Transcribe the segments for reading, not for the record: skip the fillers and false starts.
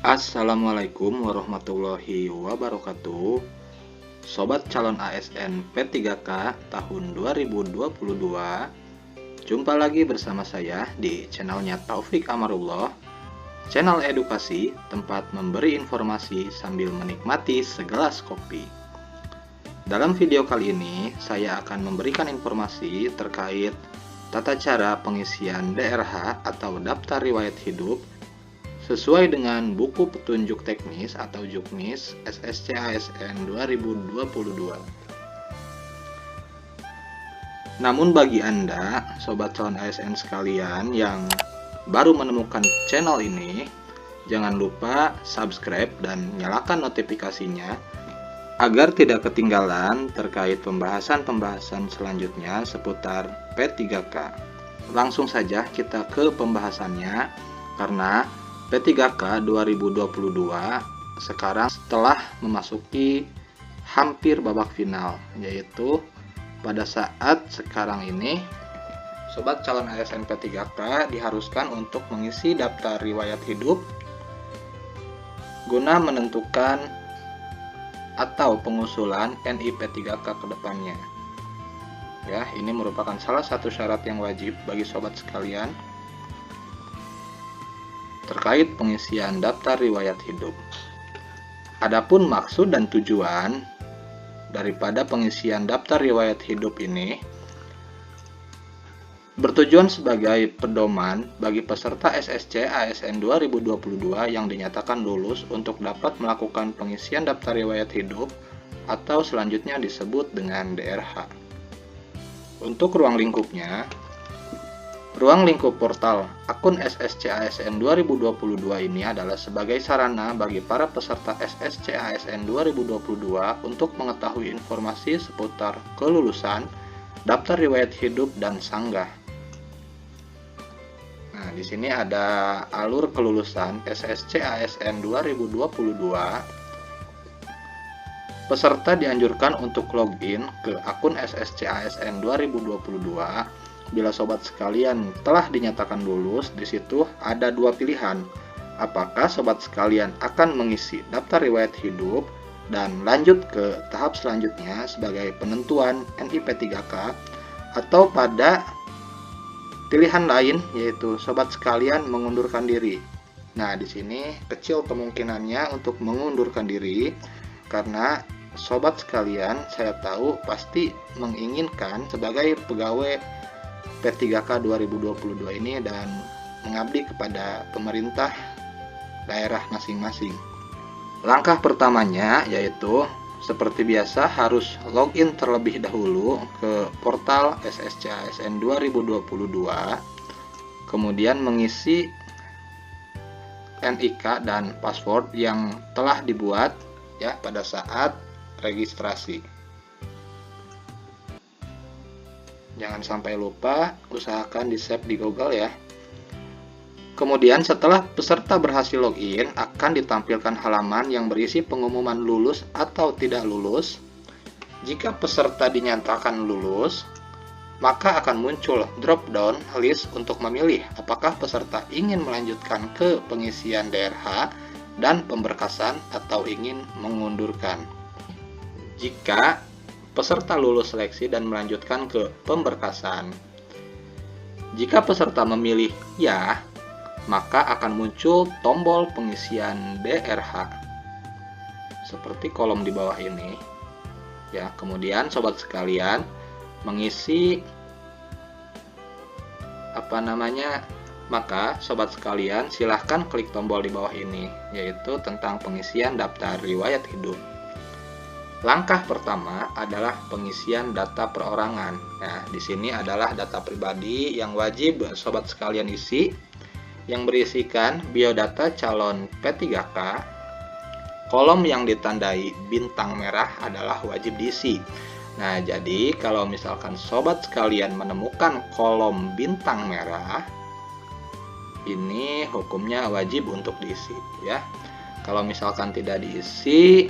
Assalamualaikum warahmatullahi wabarakatuh. Sobat calon ASN P3K tahun 2022. Jumpa lagi bersama saya di channelnya Taufik Amarullah, channel edukasi tempat memberi informasi sambil menikmati segelas kopi. Dalam video kali ini saya akan memberikan informasi terkait tata cara pengisian DRH atau Daftar Riwayat Hidup sesuai dengan buku petunjuk teknis atau Juknis SSC ASN 2022. Namun bagi Anda, sobat calon ASN sekalian yang baru menemukan channel ini, jangan lupa subscribe dan nyalakan notifikasinya agar tidak ketinggalan terkait pembahasan-pembahasan selanjutnya seputar P3K. Langsung saja kita ke pembahasannya, karena P3K 2022 sekarang telah memasuki hampir babak final, yaitu pada saat sekarang ini sobat calon ASN P3K diharuskan untuk mengisi daftar riwayat hidup guna menentukan atau pengusulan NIP 3K ke depannya. Ya, ini merupakan salah satu syarat yang wajib bagi sobat sekalian terkait pengisian daftar riwayat hidup. Adapun maksud dan tujuan daripada pengisian daftar riwayat hidup ini bertujuan sebagai pedoman bagi peserta SSC ASN 2022 yang dinyatakan lulus untuk dapat melakukan pengisian daftar riwayat hidup atau selanjutnya disebut dengan DRH. Untuk ruang lingkupnya, ruang lingkup portal akun SSC ASN 2022 ini adalah sebagai sarana bagi para peserta SSC ASN 2022 untuk mengetahui informasi seputar kelulusan, daftar riwayat hidup, dan sanggah. Nah, di sini ada alur kelulusan SSC ASN 2022. Peserta dianjurkan untuk login ke akun SSC ASN 2022. Bila sobat sekalian telah dinyatakan lulus, di situ ada dua pilihan. Apakah sobat sekalian akan mengisi daftar riwayat hidup dan lanjut ke tahap selanjutnya sebagai penentuan NIP 3K, atau pada pilihan lain yaitu sobat sekalian mengundurkan diri. Nah, di sini kecil kemungkinannya untuk mengundurkan diri karena sobat sekalian saya tahu pasti menginginkan sebagai pegawai P3K 2022 ini dan mengabdi kepada pemerintah daerah masing-masing. Langkah pertamanya yaitu seperti biasa harus login terlebih dahulu ke portal SSC ASN 2022, kemudian mengisi NIK dan password yang telah dibuat ya pada saat registrasi. Jangan sampai lupa, usahakan di-save di Google ya. Kemudian setelah peserta berhasil login, akan ditampilkan halaman yang berisi pengumuman lulus atau tidak lulus. Jika peserta dinyatakan lulus, maka akan muncul drop-down list untuk memilih apakah peserta ingin melanjutkan ke pengisian DRH dan pemberkasan atau ingin mengundurkan. Jika peserta lulus seleksi dan melanjutkan ke pemberkasan, jika peserta memilih ya, maka akan muncul tombol pengisian DRH seperti kolom di bawah ini ya. Kemudian sobat sekalian mengisi maka sobat sekalian silahkan klik tombol di bawah ini, yaitu tentang pengisian daftar riwayat hidup. Langkah pertama adalah pengisian data perorangan. Nah, di sini adalah data pribadi yang wajib sobat sekalian isi, yang berisikan biodata calon P3K. Kolom yang ditandai bintang merah adalah wajib diisi. Nah, jadi kalau misalkan sobat sekalian menemukan kolom bintang merah, ini hukumnya wajib untuk diisi ya. Kalau misalkan tidak diisi,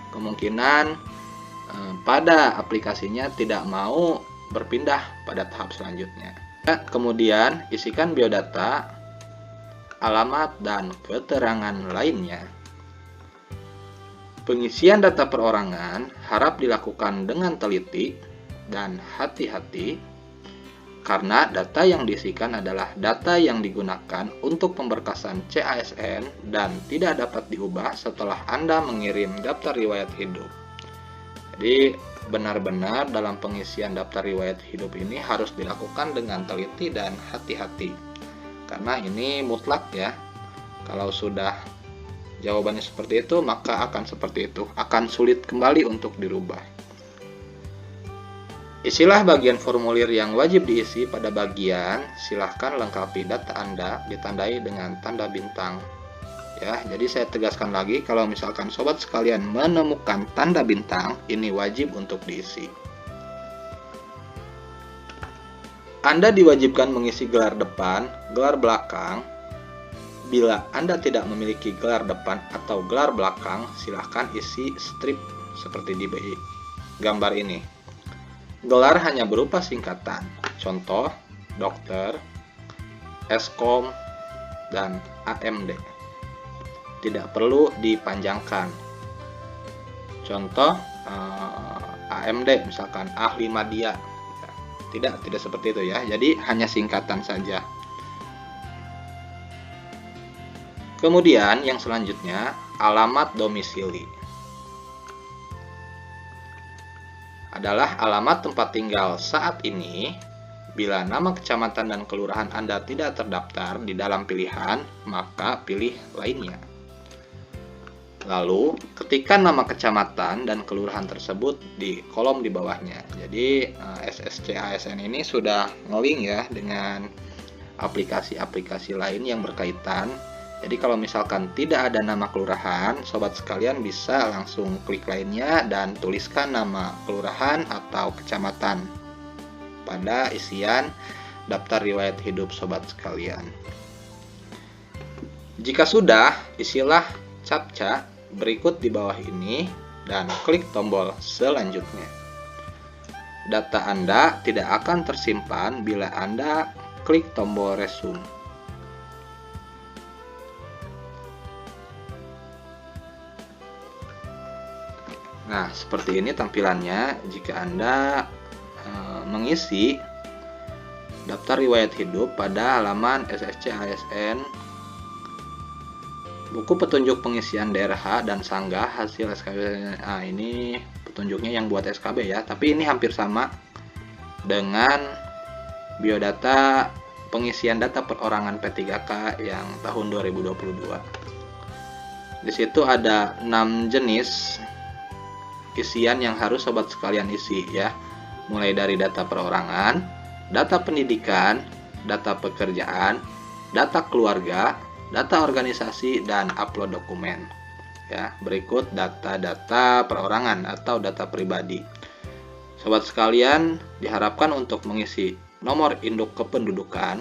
kemungkinan pada aplikasinya tidak mau berpindah pada tahap selanjutnya. Kemudian isikan biodata alamat, dan keterangan lainnya. Pengisian data perorangan harap dilakukan dengan teliti dan hati-hati karena data yang diisikan adalah data yang digunakan untuk pemberkasan CASN dan tidak dapat diubah setelah Anda mengirim daftar riwayat hidup. Jadi benar-benar dalam pengisian daftar riwayat hidup ini harus dilakukan dengan teliti dan hati-hati karena ini mutlak ya. Kalau sudah jawabannya seperti itu, maka akan seperti itu, akan sulit kembali untuk dirubah. Isilah bagian formulir yang wajib diisi pada bagian, silahkan lengkapi data Anda ditandai dengan tanda bintang. Ya, jadi saya tegaskan lagi, kalau misalkan sobat sekalian menemukan tanda bintang, ini wajib untuk diisi. Anda diwajibkan mengisi gelar depan, gelar belakang. Bila Anda tidak memiliki gelar depan atau gelar belakang, silahkan isi strip seperti di gambar ini. Gelar hanya berupa singkatan, contoh dokter, eskom, dan AMD. Tidak perlu dipanjangkan. Contoh AMD misalkan ahli media. Tidak seperti itu ya. Jadi hanya singkatan saja. Kemudian yang selanjutnya, alamat domisili. Adalah alamat tempat tinggal saat ini. Bila nama kecamatan dan kelurahan Anda tidak terdaftar di dalam pilihan, maka pilih lainnya. Lalu, ketikkan nama kecamatan dan kelurahan tersebut di kolom di bawahnya. Jadi, SSCASN ini sudah nge-link ya dengan aplikasi-aplikasi lain yang berkaitan. Jadi, kalau misalkan tidak ada nama kelurahan, sobat sekalian bisa langsung klik lainnya dan tuliskan nama kelurahan atau kecamatan pada isian daftar riwayat hidup sobat sekalian. Jika sudah, isilah captcha berikut di bawah ini dan klik tombol selanjutnya. Data Anda tidak akan tersimpan bila Anda klik tombol resume. Nah, seperti ini tampilannya jika Anda mengisi daftar riwayat hidup pada halaman SSCASN buku petunjuk pengisian daerah dan sanggah hasil SKB. Nah, ini petunjuknya yang buat SKB ya, tapi ini hampir sama dengan biodata pengisian data perorangan P3K yang tahun 2022. Di situ ada 6 jenis isian yang harus sobat sekalian isi ya, mulai dari data perorangan, data pendidikan, data pekerjaan, data keluarga, data organisasi, dan upload dokumen. Ya, berikut data-data perorangan atau data pribadi. Sobat sekalian diharapkan untuk mengisi nomor induk kependudukan.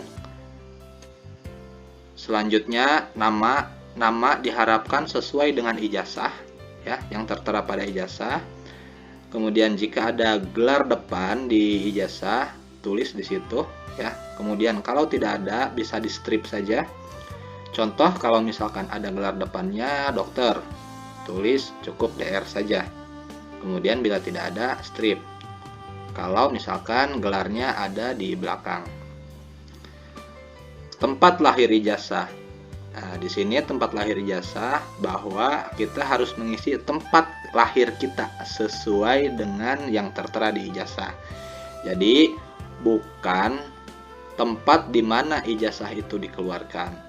Selanjutnya nama diharapkan sesuai dengan ijazah ya, yang tertera pada ijazah. Kemudian jika ada gelar depan di ijazah, tulis di situ ya. Kemudian kalau tidak ada bisa di strip saja. Contoh kalau misalkan ada gelar depannya dokter, tulis cukup DR saja. Kemudian bila tidak ada, strip. Kalau misalkan gelarnya ada di belakang. Tempat lahir ijazah. Nah, di sini tempat lahir ijazah bahwa kita harus mengisi tempat lahir kita sesuai dengan yang tertera di ijazah. Jadi bukan tempat di mana ijazah itu dikeluarkan.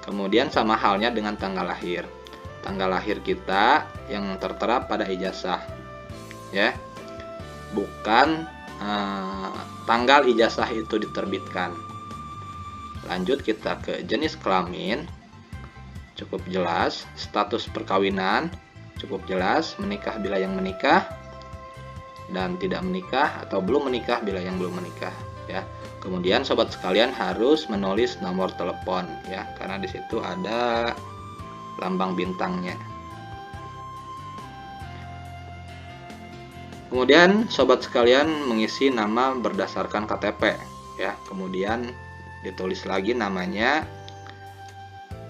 Kemudian sama halnya dengan tanggal lahir. Tanggal lahir kita yang tertera pada ijazah. Ya. Bukan tanggal ijazah itu diterbitkan. Lanjut kita ke jenis kelamin. Cukup jelas. Status perkawinan cukup jelas. Menikah bila yang menikah dan tidak menikah atau belum menikah bila yang belum menikah ya. Kemudian sobat sekalian harus menulis nomor telepon ya, karena di situ ada lambang bintangnya. Kemudian sobat sekalian mengisi nama berdasarkan KTP ya. Kemudian ditulis lagi namanya.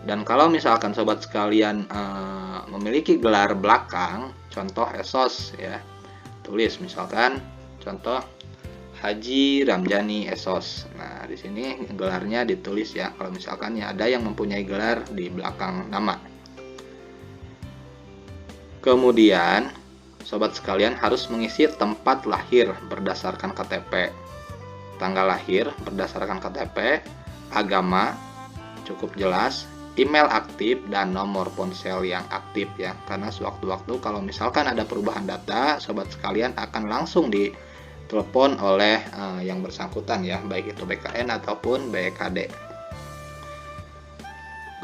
Dan kalau misalkan sobat sekalian memiliki gelar belakang, contoh Esos ya, tulis misalkan contoh Haji Ramjani Esos. Nah, di sini gelarnya ditulis ya, kalau misalkan ya ada yang mempunyai gelar di belakang nama. Kemudian, sobat sekalian harus mengisi tempat lahir berdasarkan KTP, tanggal lahir berdasarkan KTP, agama cukup jelas, email aktif, dan nomor ponsel yang aktif ya. Karena sewaktu-waktu kalau misalkan ada perubahan data, sobat sekalian akan langsung ditelepon oleh yang bersangkutan ya, baik itu BKN ataupun BKD.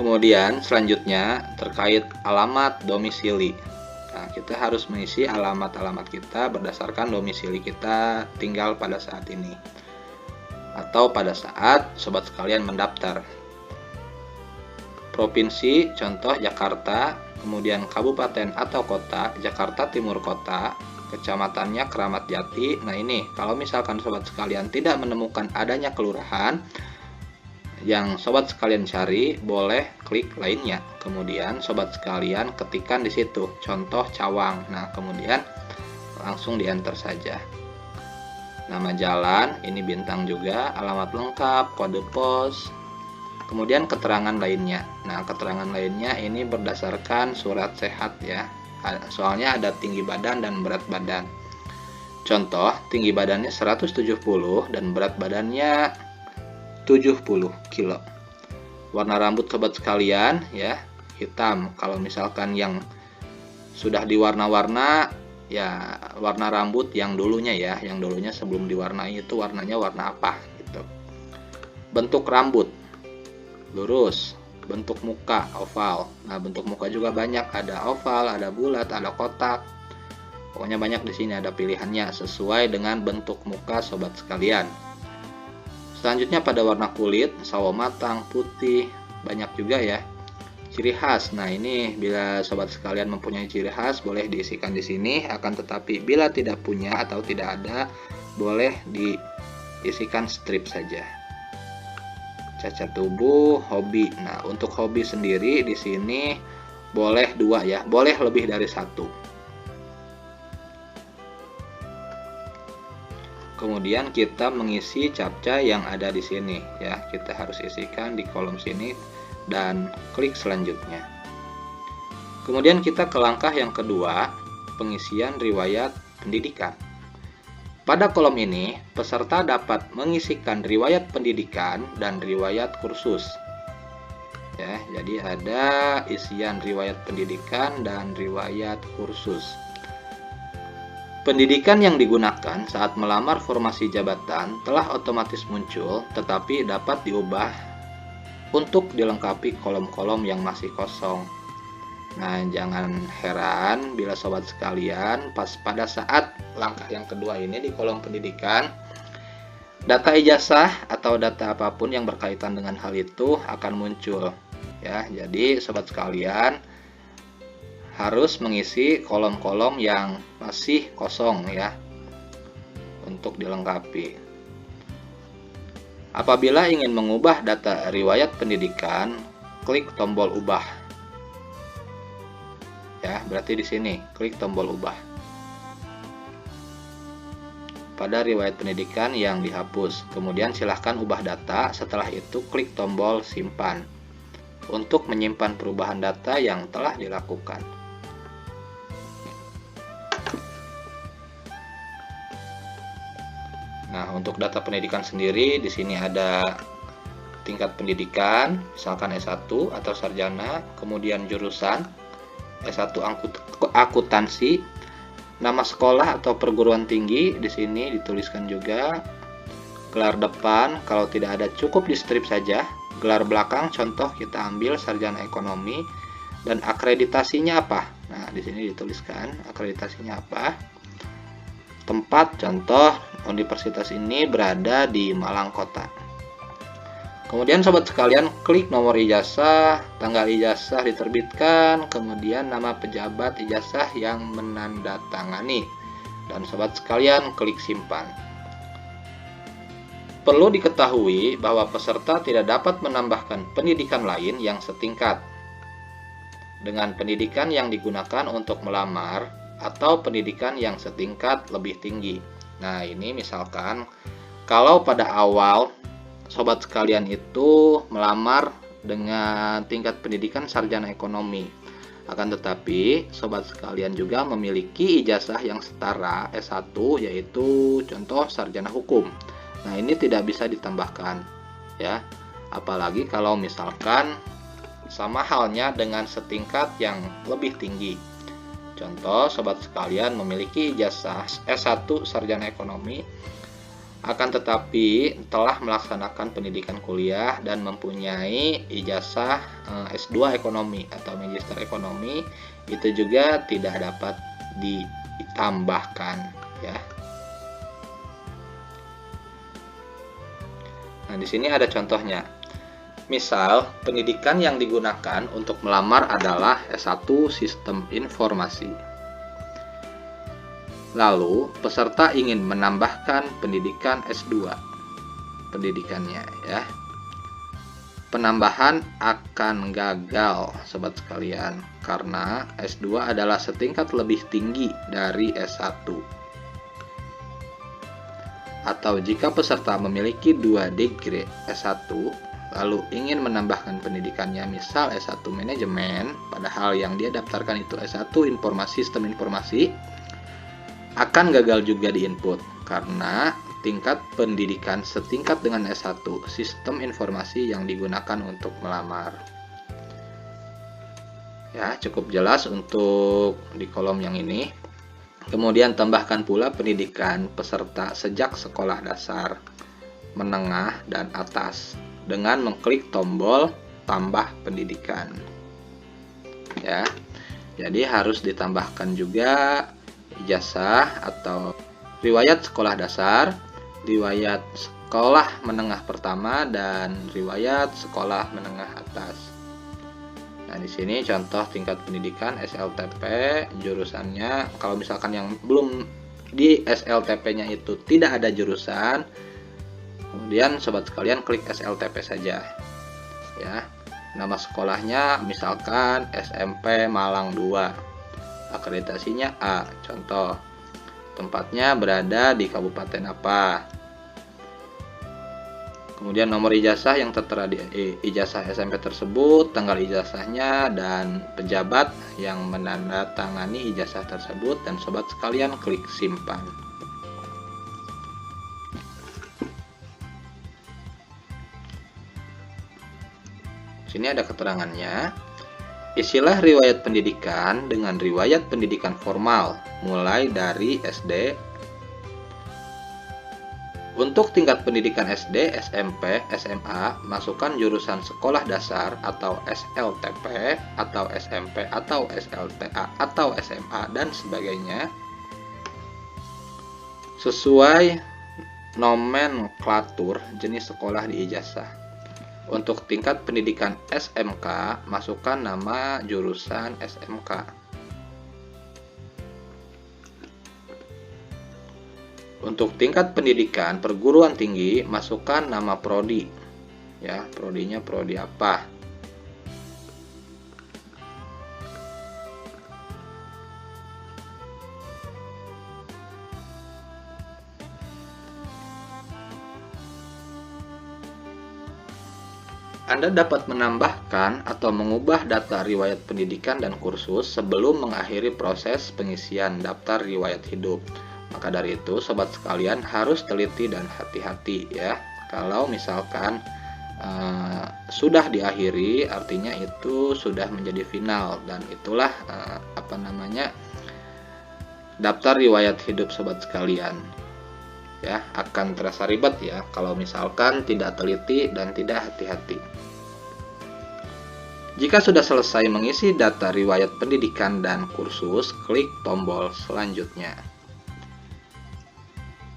Kemudian selanjutnya terkait alamat domisili. Nah, kita harus mengisi alamat-alamat kita berdasarkan domisili kita tinggal pada saat ini atau pada saat sobat sekalian mendaftar. Provinsi, contoh Jakarta, kemudian kabupaten atau kota, Jakarta Timur Kota, kecamatannya Keramat Jati. Nah ini, kalau misalkan sobat sekalian tidak menemukan adanya kelurahan yang sobat sekalian cari, boleh klik lainnya. Kemudian sobat sekalian ketikkan di situ, contoh Cawang. Nah kemudian langsung di enter saja. Nama jalan, ini bintang juga, alamat lengkap, kode pos. Kemudian keterangan lainnya. Nah, keterangan lainnya ini berdasarkan surat sehat ya. Soalnya ada tinggi badan dan berat badan. Contoh, tinggi badannya 170 dan berat badannya 70 kilo. Warna rambut sobat sekalian ya, hitam. Kalau misalkan yang sudah diwarna-warna ya, warna rambut yang dulunya ya, yang dulunya sebelum diwarnai itu warnanya warna apa gitu. Bentuk rambut lurus, bentuk muka oval. Nah, bentuk muka juga banyak, ada oval, ada bulat, ada kotak. Pokoknya banyak di sini, ada pilihannya sesuai dengan bentuk muka sobat sekalian. Selanjutnya pada warna kulit, sawo matang, putih, banyak juga ya. Ciri khas. Nah, ini bila sobat sekalian mempunyai ciri khas boleh diisikan di sini, akan tetapi bila tidak punya atau tidak ada, boleh diisikan strip saja. Cacat tubuh, hobi. Nah, untuk hobi sendiri di sini boleh 2 ya, boleh lebih dari 1. Kemudian kita mengisi captcha yang ada di sini ya. Kita harus isikan di kolom sini dan klik selanjutnya. Kemudian kita ke langkah yang kedua, pengisian riwayat pendidikan. Pada kolom ini, peserta dapat mengisikan riwayat pendidikan dan riwayat kursus. Ya, jadi ada isian riwayat pendidikan dan riwayat kursus. Pendidikan yang digunakan saat melamar formasi jabatan telah otomatis muncul, tetapi dapat diubah untuk dilengkapi kolom-kolom yang masih kosong. Nah, jangan heran bila sobat sekalian pada saat langkah yang kedua ini di kolom pendidikan, data ijazah atau data apapun yang berkaitan dengan hal itu akan muncul. Ya, jadi sobat sekalian harus mengisi kolom-kolom yang masih kosong ya untuk dilengkapi. Apabila ingin mengubah data riwayat pendidikan, klik tombol ubah. Ya, berarti di sini klik tombol ubah. Pada riwayat pendidikan yang dihapus, kemudian silahkan ubah data. Setelah itu klik tombol simpan untuk menyimpan perubahan data yang telah dilakukan. Nah, untuk data pendidikan sendiri di sini ada tingkat pendidikan, misalkan S1 atau sarjana, kemudian jurusan S1 akuntansi, nama sekolah atau perguruan tinggi di sini dituliskan juga, gelar depan kalau tidak ada cukup di strip saja, gelar belakang contoh kita ambil sarjana ekonomi, dan akreditasinya apa. Nah, di sini dituliskan akreditasinya apa. Tempat contoh universitas ini berada di Malang Kota. Kemudian sobat sekalian klik nomor ijazah, tanggal ijazah diterbitkan, kemudian nama pejabat ijazah yang menandatangani. Dan sobat sekalian klik simpan. Perlu diketahui bahwa peserta tidak dapat menambahkan pendidikan lain yang setingkat dengan pendidikan yang digunakan untuk melamar atau pendidikan yang setingkat lebih tinggi. Nah, ini misalkan kalau pada awal sobat sekalian itu melamar dengan tingkat pendidikan sarjana ekonomi. Akan tetapi, sobat sekalian juga memiliki ijazah yang setara S1, yaitu contoh sarjana hukum. Nah, ini tidak bisa ditambahkan, ya. Apalagi kalau misalkan sama halnya dengan setingkat yang lebih tinggi. Contoh, sobat sekalian memiliki ijazah S1 sarjana ekonomi, akan tetapi telah melaksanakan pendidikan kuliah dan mempunyai ijazah S2 ekonomi atau magister ekonomi, itu juga tidak dapat ditambahkan, ya. Nah, di sini ada contohnya. Misal, pendidikan yang digunakan untuk melamar adalah S1 Sistem Informasi. Lalu, peserta ingin menambahkan pendidikan S2 pendidikannya, ya. Penambahan akan gagal, sobat sekalian, karena S2 adalah setingkat lebih tinggi dari S1. Atau jika peserta memiliki 2 degree S1, lalu ingin menambahkan pendidikannya, misal S1 manajemen, padahal yang dia daftarkan itu S1 sistem informasi, akan gagal juga di input karena tingkat pendidikan setingkat dengan S1 sistem informasi yang digunakan untuk melamar. Ya, cukup jelas untuk di kolom yang ini. Kemudian tambahkan pula pendidikan peserta sejak sekolah dasar, menengah, dan atas dengan mengklik tombol tambah pendidikan. Ya. Jadi harus ditambahkan juga ijazah atau riwayat sekolah dasar, riwayat sekolah menengah pertama, dan riwayat sekolah menengah atas. Nah, di sini contoh tingkat pendidikan SLTP, jurusannya kalau misalkan yang belum di SLTP-nya itu tidak ada jurusan, kemudian sobat sekalian klik SLTP saja. Ya. Nama sekolahnya misalkan SMP Malang 2. Akreditasinya A, contoh. Tempatnya berada di kabupaten apa. Kemudian nomor ijazah yang tertera di ijazah SMP tersebut, tanggal ijazahnya, dan pejabat yang menandatangani ijazah tersebut, dan sobat sekalian klik simpan. Sini ada keterangannya. Isilah riwayat pendidikan dengan riwayat pendidikan formal, mulai dari SD. Untuk tingkat pendidikan SD, SMP, SMA, masukkan jurusan sekolah dasar atau SLTP, atau SMP, atau SLTA, atau SMA, dan sebagainya, sesuai nomenklatur jenis sekolah di ijazah. Untuk tingkat pendidikan SMK, masukkan nama jurusan SMK. Untuk tingkat pendidikan perguruan tinggi, masukkan nama prodi. Ya, prodinya prodi apa? Anda dapat menambahkan atau mengubah data riwayat pendidikan dan kursus sebelum mengakhiri proses pengisian daftar riwayat hidup. Maka dari itu, sobat sekalian harus teliti dan hati-hati, ya. Kalau misalkan sudah diakhiri, artinya itu sudah menjadi final, dan itulah daftar riwayat hidup sobat sekalian. Ya, akan terasa ribet ya kalau misalkan tidak teliti dan tidak hati-hati. Jika sudah selesai mengisi data riwayat pendidikan dan kursus, klik tombol selanjutnya.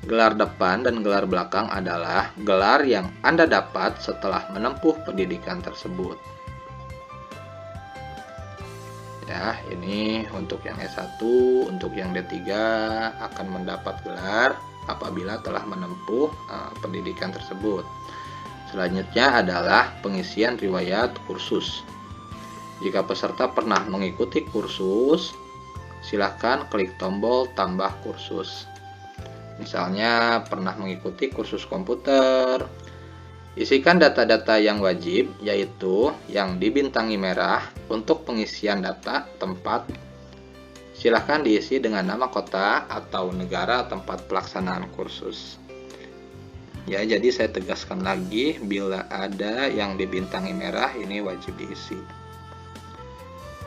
Gelar depan dan gelar belakang adalah gelar yang Anda dapat setelah menempuh pendidikan tersebut. Ya, ini untuk yang S1, untuk yang D3 akan mendapat gelar. apabila telah menempuh pendidikan tersebut. Selanjutnya adalah pengisian riwayat kursus. Jika peserta pernah mengikuti kursus, silahkan klik tombol tambah kursus. Misalnya pernah mengikuti kursus komputer, isikan data-data yang wajib, yaitu yang dibintangi merah untuk pengisian data tempat. Silahkan diisi dengan nama kota atau negara tempat pelaksanaan kursus. Ya, jadi saya tegaskan lagi, bila ada yang dibintangi merah, ini wajib diisi.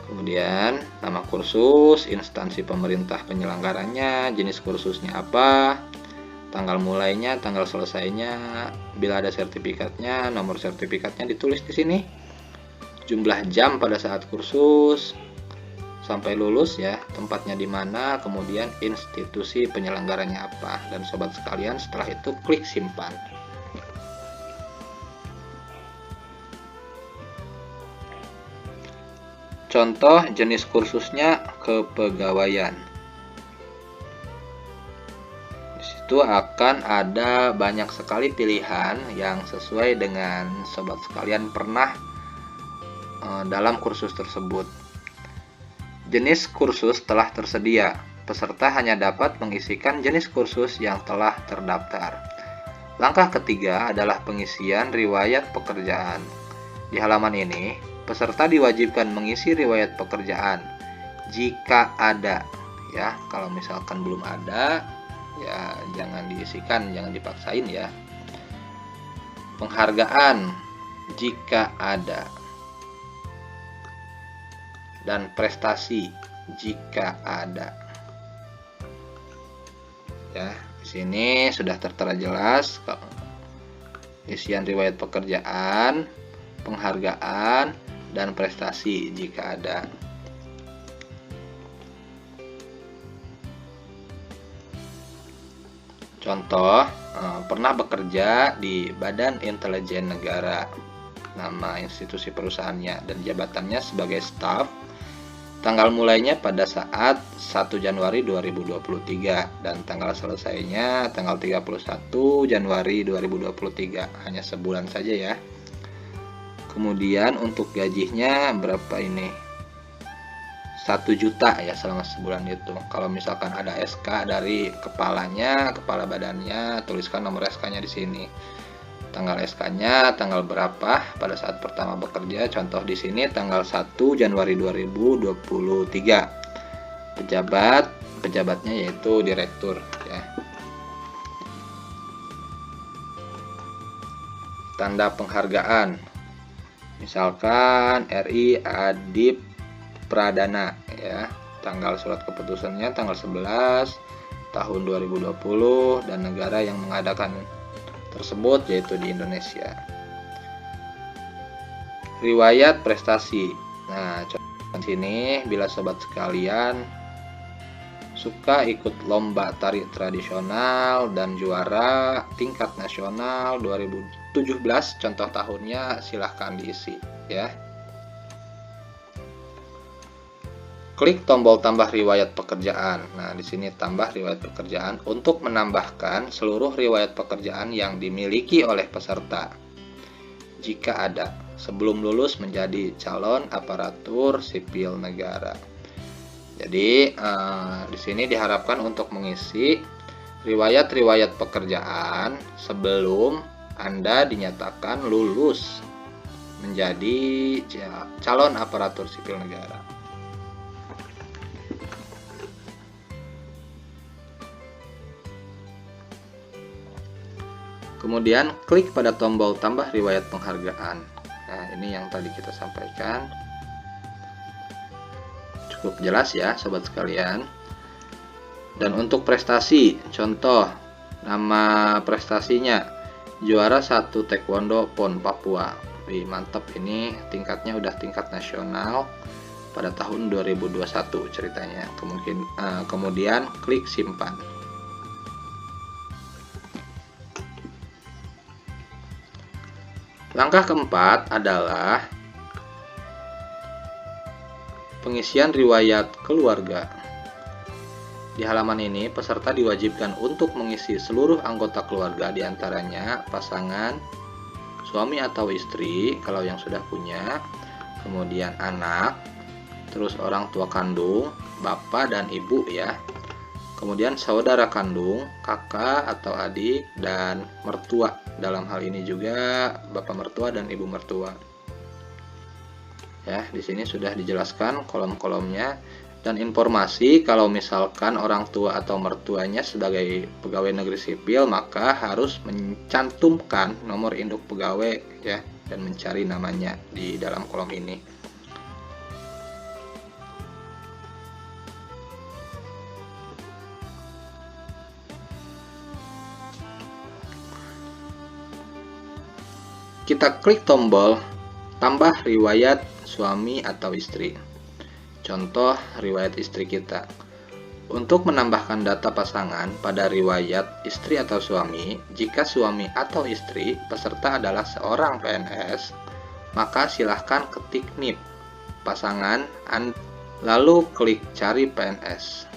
Kemudian, nama kursus, instansi pemerintah penyelenggaranya, jenis kursusnya apa, tanggal mulainya, tanggal selesainya, bila ada sertifikatnya, nomor sertifikatnya ditulis di sini, jumlah jam pada saat kursus, sampai lulus ya, tempatnya di mana, kemudian institusi penyelenggaranya apa. Dan sobat sekalian, setelah itu klik simpan. Contoh jenis kursusnya kepegawaian. Di situ akan ada banyak sekali pilihan yang sesuai dengan sobat sekalian pernah dalam kursus tersebut. Jenis kursus telah tersedia. Peserta hanya dapat mengisikan jenis kursus yang telah terdaftar. Langkah ketiga adalah pengisian riwayat pekerjaan. Di halaman ini, peserta diwajibkan mengisi riwayat pekerjaan jika ada. Ya, kalau misalkan belum ada, ya jangan diisikan, jangan dipaksain ya. Penghargaan jika ada. Dan prestasi jika ada. Ya, di sini sudah tertera jelas isian riwayat pekerjaan, penghargaan, dan prestasi jika ada. Contoh, pernah bekerja di Badan Intelijen Negara, nama institusi perusahaannya, dan jabatannya sebagai staf. Tanggal mulainya pada saat 1 Januari 2023 dan tanggal selesainya tanggal 31 Januari 2023, hanya sebulan saja ya. Kemudian untuk gajinya berapa ini? 1 juta ya selama sebulan itu. Kalau misalkan ada SK dari kepalanya, kepala badannya, tuliskan nomor SK-nya di sini. Tanggal SK-nya tanggal berapa pada saat pertama bekerja, contoh di sini tanggal 1 Januari 2023. Pejabatnya yaitu direktur ya. Tanda penghargaan. Misalkan RI Adip Pradana ya. Tanggal surat keputusannya tanggal 11 tahun 2020 dan negara yang mengadakan tersebut yaitu di Indonesia. Riwayat prestasi. Nah, contoh sini bila sobat sekalian suka ikut lomba tari tradisional dan juara tingkat nasional 2017, contoh tahunnya silahkan diisi ya. Klik tombol tambah riwayat pekerjaan. Nah, di sini tambah riwayat pekerjaan untuk menambahkan seluruh riwayat pekerjaan yang dimiliki oleh peserta. Jika ada, sebelum lulus menjadi calon aparatur sipil negara. Jadi, di sini diharapkan untuk mengisi riwayat-riwayat pekerjaan sebelum Anda dinyatakan lulus menjadi calon aparatur sipil negara. Kemudian klik pada tombol tambah riwayat penghargaan. Nah, ini yang tadi kita sampaikan. Cukup jelas ya sobat sekalian. Dan untuk prestasi, contoh nama prestasinya juara 1 Taekwondo PON Papua. Wih, mantap, ini tingkatnya udah tingkat nasional pada tahun 2021 ceritanya. Kemudian klik simpan. Langkah keempat adalah pengisian riwayat keluarga. Di halaman ini, peserta diwajibkan untuk mengisi seluruh anggota keluarga, diantaranya pasangan, suami atau istri kalau yang sudah punya, kemudian anak, terus orang tua kandung, bapak dan ibu ya, kemudian saudara kandung, kakak atau adik, dan mertua. Dalam hal ini juga bapak mertua dan ibu mertua. Ya, di sini sudah dijelaskan kolom-kolomnya. Dan informasi kalau misalkan orang tua atau mertuanya sebagai pegawai negeri sipil, maka harus mencantumkan nomor induk pegawai ya, dan mencari namanya di dalam kolom ini. Kita klik tombol tambah riwayat suami atau istri. Contoh riwayat istri kita. Untuk menambahkan data pasangan pada riwayat istri atau suami, jika suami atau istri peserta adalah seorang PNS, maka silahkan ketik NIP pasangan, lalu klik cari PNS.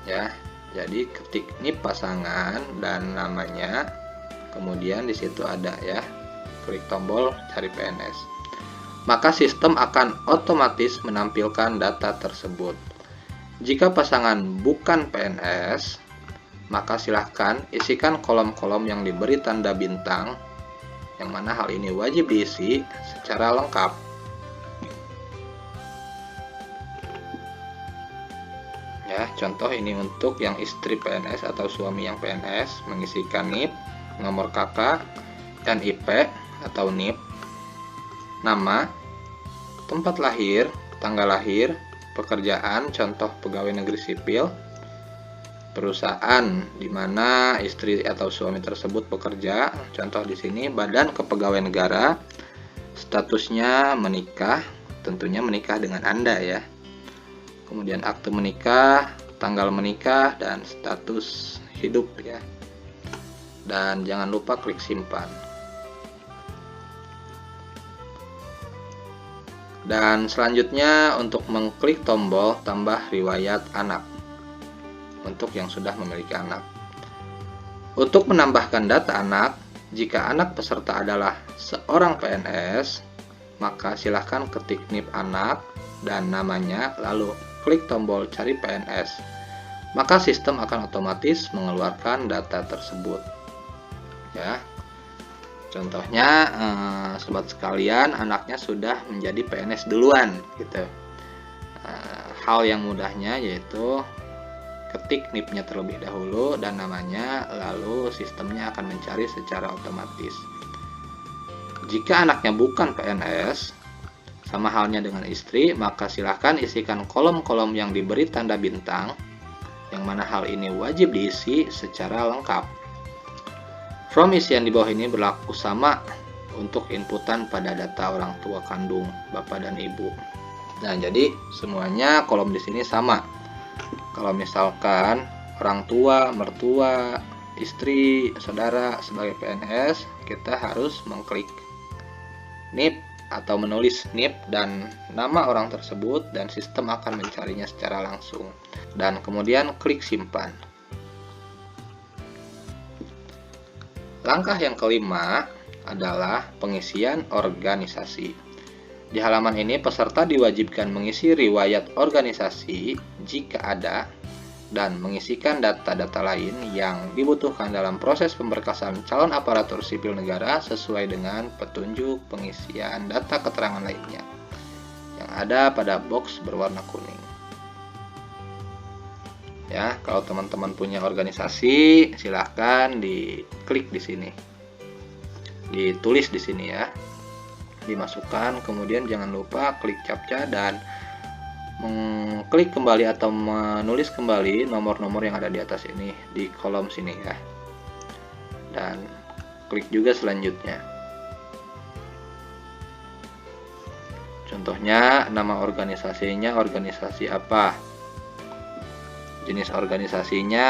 Ya, jadi ketik NIP pasangan dan namanya, kemudian di situ ada ya, klik tombol cari PNS. Maka sistem akan otomatis menampilkan data tersebut. Jika pasangan bukan PNS, maka silahkan isikan kolom-kolom yang diberi tanda bintang, yang mana hal ini wajib diisi secara lengkap. Ya, contoh ini untuk yang istri PNS atau suami yang PNS, mengisikan NIP, nomor KK, NIP atau NIP, nama, tempat lahir, tanggal lahir, pekerjaan, contoh pegawai negeri sipil, perusahaan di mana istri atau suami tersebut bekerja, contoh di sini Badan Kepegawaian Negara, statusnya menikah, tentunya menikah dengan Anda ya. Kemudian akte menikah, tanggal menikah, dan status hidup ya. Dan jangan lupa klik simpan. Dan selanjutnya untuk mengklik tombol tambah riwayat anak untuk yang sudah memiliki anak. Untuk menambahkan data anak, jika anak peserta adalah seorang PNS, maka silahkan ketik NIP anak dan namanya, lalu klik tombol cari PNS. Maka sistem akan otomatis mengeluarkan data tersebut. Ya. Contohnya, sobat sekalian, anaknya sudah menjadi PNS duluan, gitu. Hal yang mudahnya yaitu ketik NIP-nya terlebih dahulu dan namanya, lalu sistemnya akan mencari secara otomatis. Jika anaknya bukan PNS, sama halnya dengan istri, maka silahkan isikan kolom-kolom yang diberi tanda bintang, yang mana hal ini wajib diisi secara lengkap. From isian di bawah ini berlaku sama untuk inputan pada data orang tua kandung, bapak dan ibu. Nah, jadi semuanya kolom di sini sama. Kalau misalkan orang tua, mertua, istri, saudara sebagai PNS, kita harus mengklik NIP atau menulis NIP dan nama orang tersebut, dan sistem akan mencarinya secara langsung. Dan kemudian klik simpan. Langkah yang kelima adalah pengisian organisasi. Di halaman ini peserta diwajibkan mengisi riwayat organisasi jika ada dan mengisikan data-data lain yang dibutuhkan dalam proses pemberkasan calon aparatur sipil negara sesuai dengan petunjuk pengisian data keterangan lainnya yang ada pada box berwarna kuning. Ya, kalau teman-teman punya organisasi, silahkan diklik di sini, ditulis di sini ya, dimasukkan. Kemudian jangan lupa klik captcha dan mengklik kembali atau menulis kembali nomor-nomor yang ada di atas ini di kolom sini ya, dan klik juga selanjutnya. Contohnya nama organisasinya organisasi apa, jenis organisasinya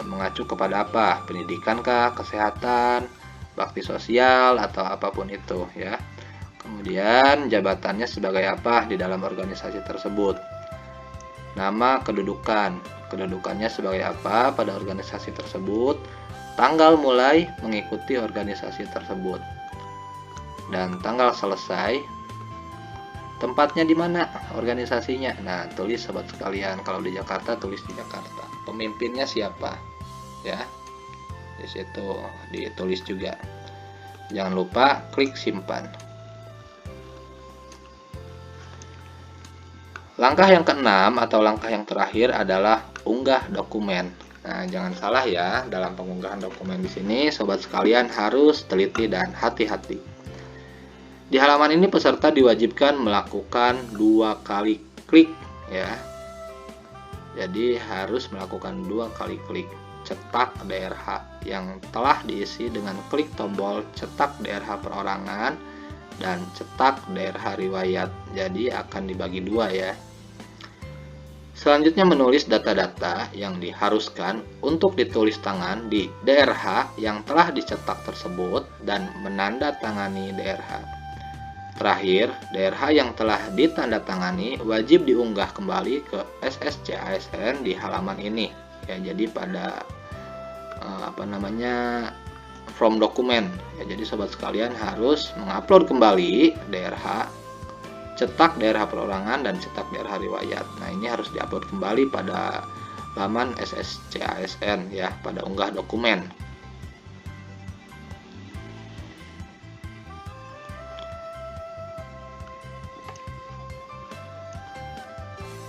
mengacu kepada apa, pendidikan kah, kesehatan, bakti sosial, atau apapun itu ya. Kemudian jabatannya sebagai apa di dalam organisasi tersebut. nama kedudukan. Kedudukannya sebagai apa pada organisasi tersebut, tanggal mulai mengikuti organisasi tersebut, dan tanggal selesai, tempatnya di mana organisasinya. Nah, tulis sobat sekalian, kalau di Jakarta tulis di Jakarta. Pemimpinnya siapa? Ya. Di situ ditulis juga. Jangan lupa klik simpan. Langkah yang keenam atau langkah yang terakhir adalah unggah dokumen. Nah, jangan salah ya, dalam pengunggahan dokumen di sini sobat sekalian harus teliti dan hati-hati. Di halaman ini peserta diwajibkan melakukan 2 kali klik ya. Jadi harus melakukan 2 kali klik cetak DRH yang telah diisi dengan klik tombol cetak DRH perorangan dan cetak DRH riwayat. Jadi akan dibagi 2 ya. Selanjutnya menulis data-data yang diharuskan untuk ditulis tangan di DRH yang telah dicetak tersebut dan menandatangani DRH. Terakhir, DRH yang telah ditandatangani wajib diunggah kembali ke SSC-ASN di halaman ini. Ya, jadi pada form dokumen. Ya, jadi sobat sekalian harus mengupload kembali DRH, cetak DRH perorangan dan cetak DRH riwayat. Nah, ini harus diupload kembali pada laman SSC-ASN ya, pada unggah dokumen.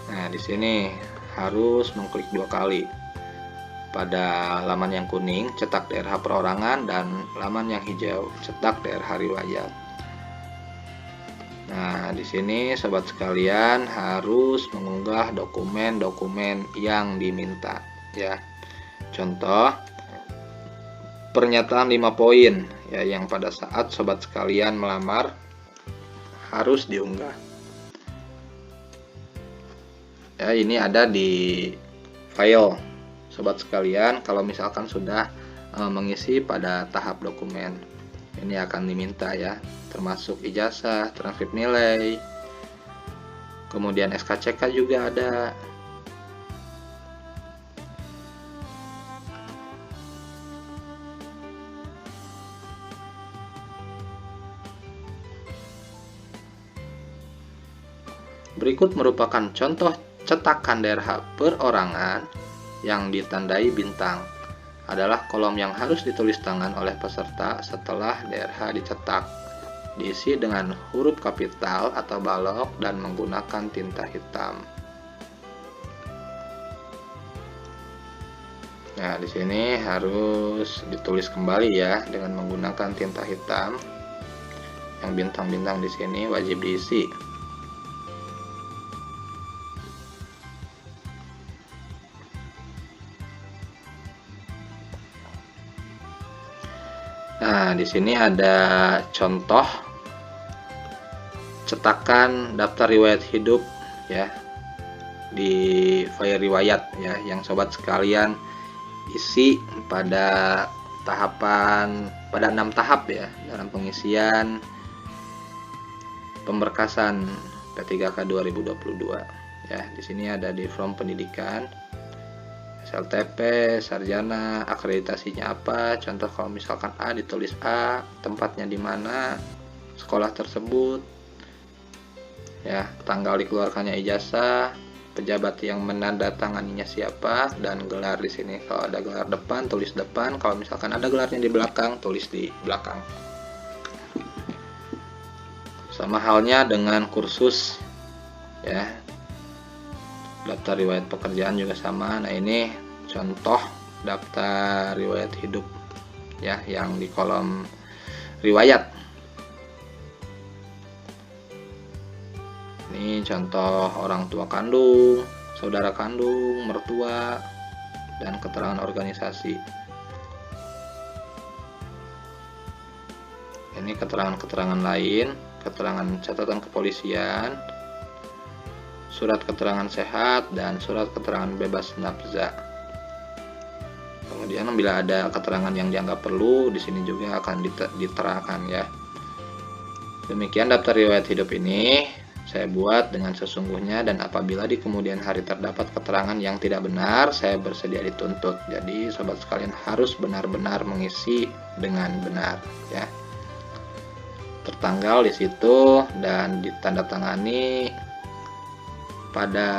Nah, di sini harus mengklik 2 kali. Pada laman yang kuning, cetak DRH perorangan, dan laman yang hijau, cetak DRH riwayat. Nah, di sini sobat sekalian harus mengunggah dokumen-dokumen yang diminta ya. Contoh pernyataan 5 poin ya, yang pada saat sobat sekalian melamar harus diunggah. Ya, ini ada di file sobat sekalian. Kalau misalkan sudah mengisi pada tahap dokumen, ini akan diminta ya, termasuk ijazah, transkrip nilai, kemudian SKCK juga ada. Berikut merupakan contoh cetakan DRH perorangan yang ditandai bintang. Adalah kolom yang harus ditulis tangan oleh peserta setelah DRH dicetak. Diisi dengan huruf kapital atau balok dan menggunakan tinta hitam. Nah, di sini harus ditulis kembali ya dengan menggunakan tinta hitam. Yang bintang-bintang di sini wajib diisi. Nah, di sini ada contoh cetakan daftar riwayat hidup ya di file riwayat ya, yang sobat sekalian isi pada 6 tahap ya dalam pengisian pemberkasan P3K 2022 ya. Di sini ada di form pendidikan, SLTP, sarjana, akreditasinya apa. Contoh kalau misalkan A ditulis A, tempatnya di mana, sekolah tersebut, ya, tanggal dikeluarkannya ijazah, pejabat yang menandatanganinya siapa, dan gelar di sini. Kalau ada gelar depan, tulis depan. Kalau misalkan ada gelarnya di belakang, tulis di belakang. Sama halnya dengan kursus, ya. Daftar riwayat pekerjaan juga sama. Nah, ini contoh daftar riwayat hidup ya, yang di kolom riwayat. Ini contoh orang tua kandung, saudara kandung, mertua, dan keterangan organisasi. Ini keterangan-keterangan lain, keterangan catatan kepolisian, surat keterangan sehat, dan surat keterangan bebas nafza. Kemudian bila ada keterangan yang dianggap perlu, di sini juga akan diterangkan ya. Demikian daftar riwayat hidup ini. saya buat dengan sesungguhnya, dan apabila di kemudian hari terdapat keterangan yang tidak benar, saya bersedia dituntut. Jadi sobat sekalian harus benar-benar mengisi dengan benar ya. Tertanggal di situ dan ditandatangani pada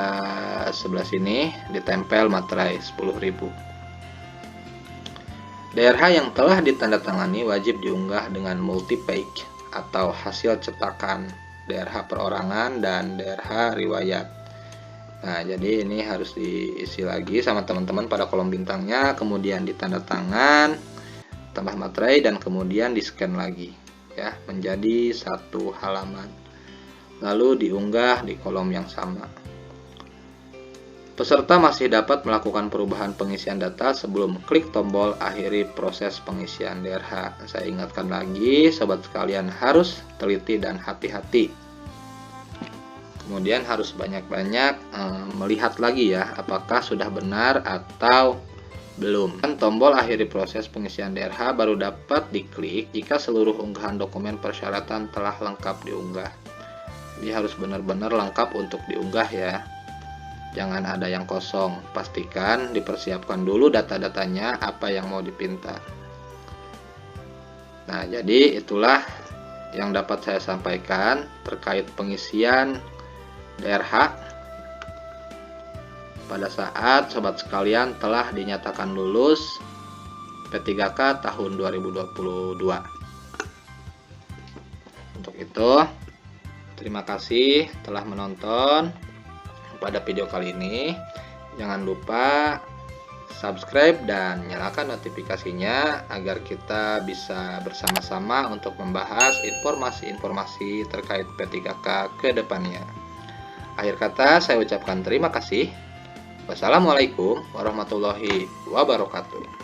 sebelah sini, ditempel materai 10.000. DRH yang telah ditandatangani wajib diunggah dengan multi-page atau hasil cetakan DRH perorangan dan DRH riwayat. Nah, jadi ini harus diisi lagi sama teman-teman pada kolom bintangnya, kemudian ditanda tangan, tambah materai, dan kemudian di-scan lagi ya menjadi satu halaman. Lalu diunggah di kolom yang sama. Peserta masih dapat melakukan perubahan pengisian data sebelum klik tombol akhiri proses pengisian DRH. Saya ingatkan lagi, sobat sekalian harus teliti dan hati-hati. Kemudian harus banyak-banyak melihat lagi ya, apakah sudah benar atau belum. Dan tombol akhiri proses pengisian DRH baru dapat diklik jika seluruh unggahan dokumen persyaratan telah lengkap diunggah. Jadi harus benar-benar lengkap untuk diunggah ya. Jangan ada yang kosong, pastikan dipersiapkan dulu data-datanya apa yang mau dipinta. Nah, jadi itulah yang dapat saya sampaikan terkait pengisian DRH pada saat sobat sekalian telah dinyatakan lulus P3K tahun 2022. Untuk itu, terima kasih telah menonton pada video kali ini. Jangan lupa subscribe dan nyalakan notifikasinya agar kita bisa bersama-sama untuk membahas informasi-informasi terkait P3K ke depannya. Akhir kata saya ucapkan terima kasih. Wassalamualaikum warahmatullahi wabarakatuh.